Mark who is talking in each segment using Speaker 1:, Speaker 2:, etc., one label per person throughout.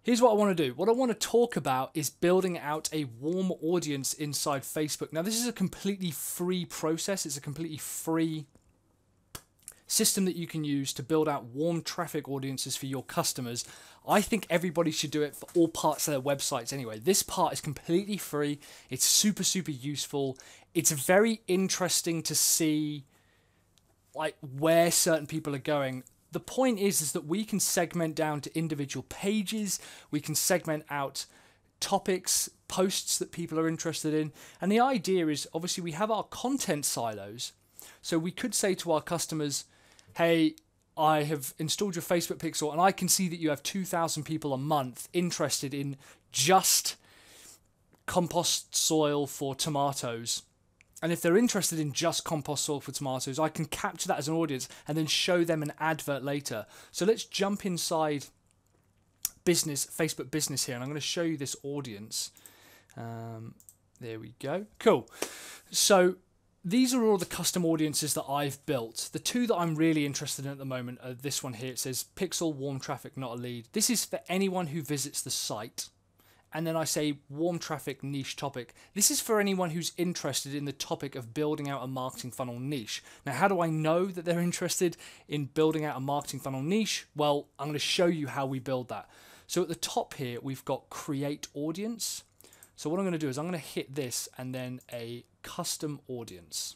Speaker 1: Here's what I want to do. What I want to talk about is building out a warm audience inside Facebook. Now, this is a completely free process. It's a completely free system that you can use to build out warm traffic audiences for your customers. I think everybody should do it for all parts of their websites anyway. This part is completely free. It's super, super useful. It's very interesting to see like where certain people are going. The point is that we can segment down to individual pages. We can segment out topics, posts that people are interested in. And the idea is, obviously, we have our content silos. So we could say to our customers, hey, I have installed your Facebook pixel and I can see that you have 2,000 people a month interested in just compost soil for tomatoes. And if they're interested in just compost soil for tomatoes, I can capture that as an audience and then show them an advert later. So let's jump inside business, Facebook business here, and I'm going to show you this audience. There we go. Cool. So these are all the custom audiences that I've built. The two that I'm really interested in at the moment are this one here. It says Pixel Warm Traffic, not a lead. This is for anyone who visits the site. And then I say warm traffic niche topic. This is for anyone who's interested in the topic of building out a marketing funnel niche. Now, how do I know that they're interested in building out a marketing funnel niche? Well, I'm going to show you how we build that. So at the top here, we've got create audience. So what I'm going to do is I'm going to hit this and then a custom audience.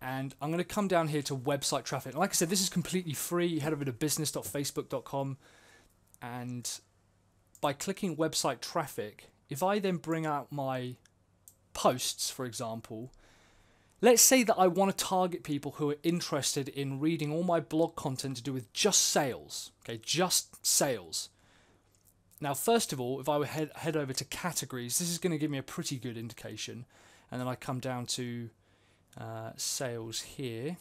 Speaker 1: And I'm going to come down here to website traffic. Like I said, this is completely free. You head over to business.facebook.com and by clicking website traffic, if I then bring out my posts, for example, let's say that I want to target people who are interested in reading all my blog content to do with just sales, okay, just sales. Now, first of all, if I would head over to categories, this is going to give me a pretty good indication. And then I come down to sales here.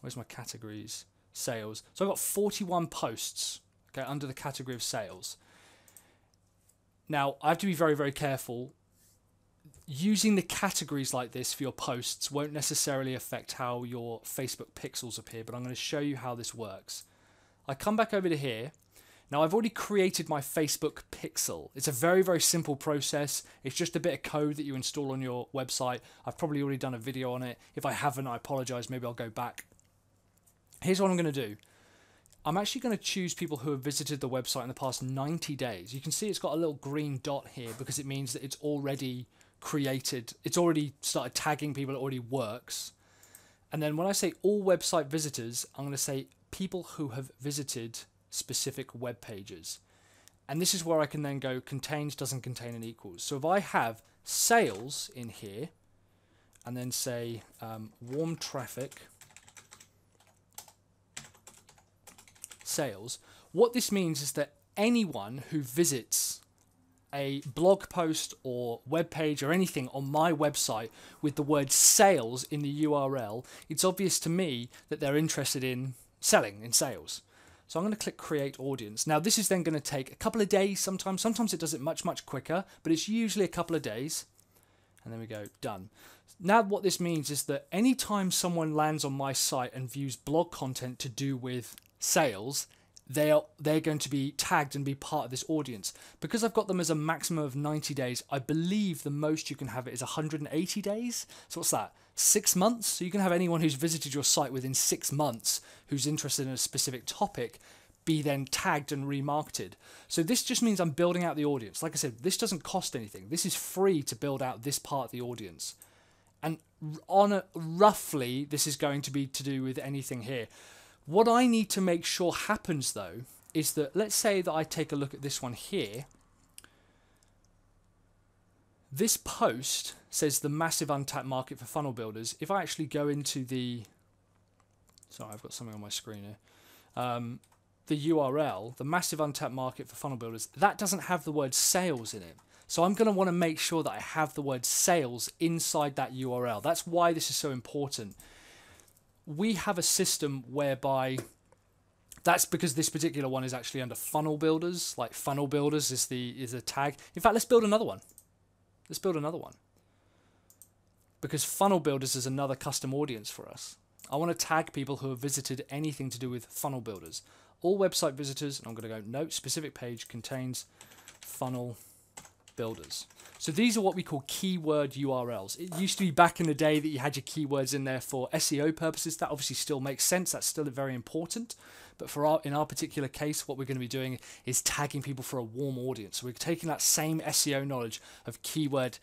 Speaker 1: Where's my categories? Sales. So I've got 41 posts, okay, under the category of sales. Now, I have to be very, very careful. Using the categories like this for your posts won't necessarily affect how your Facebook pixels appear, but I'm going to show you how this works. I come back over to here. Now, I've already created my Facebook pixel. It's a very, very simple process. It's just a bit of code that you install on your website. I've probably already done a video on it. If I haven't, I apologize. Maybe I'll go back. Here's what I'm going to do. I'm actually going to choose people who have visited the website in the past 90 days. You can see it's got a little green dot here because it means that it's already created. It's already started tagging people. It already works. And then when I say all website visitors, I'm going to say people who have visited specific web pages. And this is where I can then go contains, doesn't contain, and equals. So if I have sales in here and then say warm traffic sales, what this means is that anyone who visits a blog post or web page or anything on my website with the word sales in the URL, it's obvious to me that they're interested in selling, in sales. So I'm going to click create audience. Now this is then going to take a couple of days sometimes. Sometimes it does it much, much quicker, but it's usually a couple of days. And then we go done. Now what this means is that anytime someone lands on my site and views blog content to do with sales, they're going to be tagged and be part of this audience. Because I've got them as a maximum of 90 days, I believe the most you can have it is 180 days. So what's that? 6 months? So you can have anyone who's visited your site within 6 months who's interested in a specific topic be then tagged and remarketed. So this just means I'm building out the audience. Like I said, this doesn't cost anything. This is free to build out this part of the audience. And roughly, this is going to be to do with anything here. What I need to make sure happens, though, is that let's say that I take a look at this one here. This post says the massive untapped market for funnel builders. If I actually go into the... Sorry, I've got something on my screen here. The URL, the massive untapped market for funnel builders, that doesn't have the word sales in it. So I'm going to want to make sure that I have the word sales inside that URL. That's why this is so important. We have a system whereby that's because this particular one is actually under funnel builders. Like funnel builders is the tag. In fact, let's build another one. Let's build another one. Because funnel builders is another custom audience for us. I want to tag people who have visited anything to do with funnel builders. all website visitors, and I'm going to go no, specific page contains funnel builders. So these are what we call keyword URLs. It used to be back in the day that you had your keywords in there for SEO purposes. That obviously still makes sense. That's still very important. But for in our particular case, what we're going to be doing is tagging people for a warm audience. So we're taking that same SEO knowledge of keywords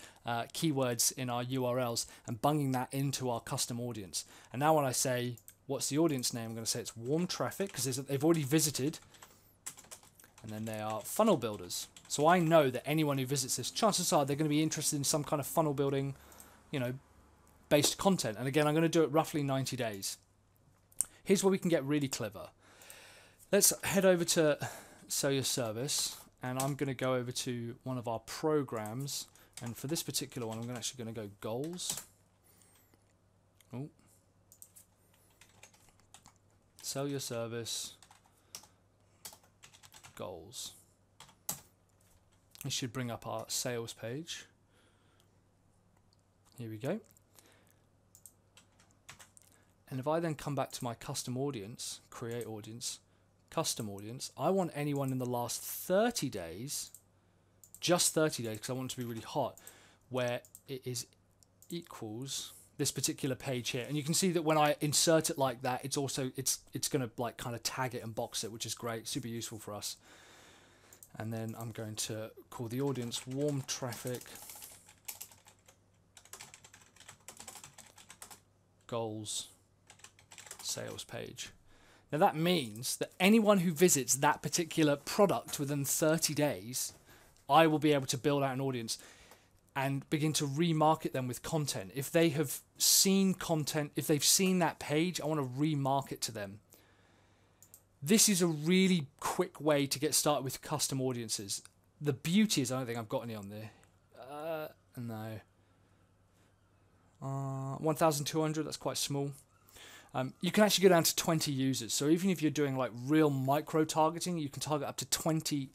Speaker 1: in our URLs and bunging that into our custom audience. And now when I say, what's the audience name? I'm going to say it's warm traffic because they've already visited. And then they are funnel builders. So I know that anyone who visits this, chances are they're going to be interested in some kind of funnel building, based content. And again, I'm going to do it roughly 90 days. Here's where we can get really clever. Let's head over to Sell Your Service, and I'm going to go over to one of our programs. And for this particular one, I'm actually going to go goals. Oh. Sell Your Service. Goals. It should bring up our sales page. Here we go. And if I then come back to my custom audience, create audience, custom audience, I want anyone in the last 30 days, just 30 days, because I want it to be really hot, where it is equals this particular page here. And you can see that when I insert it like that, it's also it's going to like kind of tag it and box it, which is great, super useful for us. And then I'm going to call the audience warm traffic goals sales page. Now that means that anyone who visits that particular product within 30 days, I will be able to build out an audience and begin to remarket them with content. If they have seen content, if they've seen that page, I want to remarket to them. This is a really quick way to get started with custom audiences. The beauty is, I don't think I've got any on there. No. 1,200, that's quite small. You can actually go down to 20 users. So even if you're doing like real micro targeting, you can target up to 20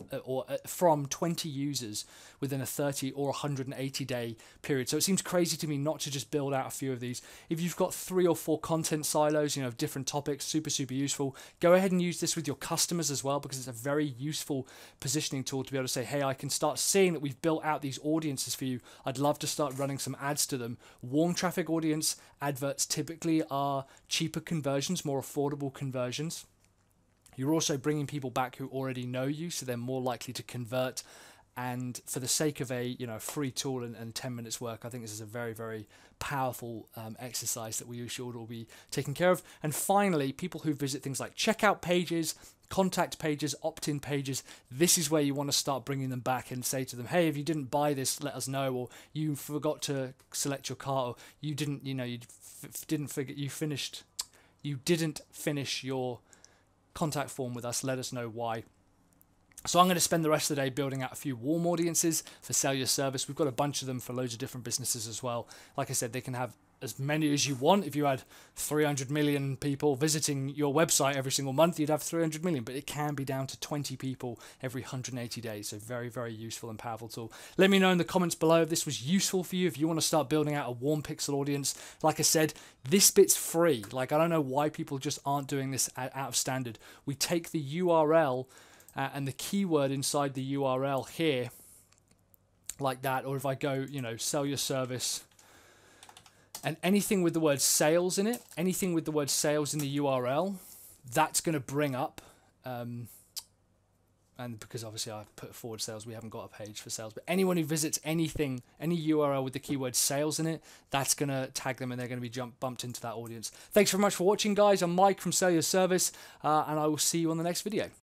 Speaker 1: from 20 users within a 30 or 180 day period. So it seems crazy to me not to just build out a few of these. If you've got 3 or 4 content silos, of different topics, super useful. Go ahead and use this with your customers as well, because it's a very useful positioning tool to be able to say, hey, I can start seeing that we've built out these audiences for you. I'd love to start running some ads to them. Warm traffic audience adverts typically are cheaper conversions, more affordable conversions. You're also bringing people back who already know you, so they're more likely to convert. And for the sake of a free tool and 10 minutes work, I think this is a very powerful exercise that we should all be taking care of. And finally, people who visit things like checkout pages, contact pages, opt-in pages, this is where you want to start bringing them back and say to them, hey, if you didn't buy this, let us know, or you forgot to select your cart, or you didn't, you didn't finish your contact form with us, let us know why. So I'm going to spend the rest of the day building out a few warm audiences for Sell Your Service. We've got a bunch of them for loads of different businesses as well. Like I said, they can have as many as you want. If you had 300 million people visiting your website every single month, you'd have 300 million, but it can be down to 20 people every 180 days. So very useful and powerful tool. Let me know in the comments below if this was useful for you, if you want to start building out a warm pixel audience. Like I said, this bit's free. Like, I don't know why people just aren't doing this out of standard. We take the URL and the keyword inside the URL here, like that, or if I go, Sell Your Service, and anything with the word sales in it, anything with the word sales in the URL, that's going to bring up, and because obviously I put forward sales, we haven't got a page for sales, but anyone who visits anything, any URL with the keyword sales in it, that's going to tag them and they're going to be bumped into that audience. Thanks very much for watching, guys. I'm Mike from Sell Your Service, and I will see you on the next video.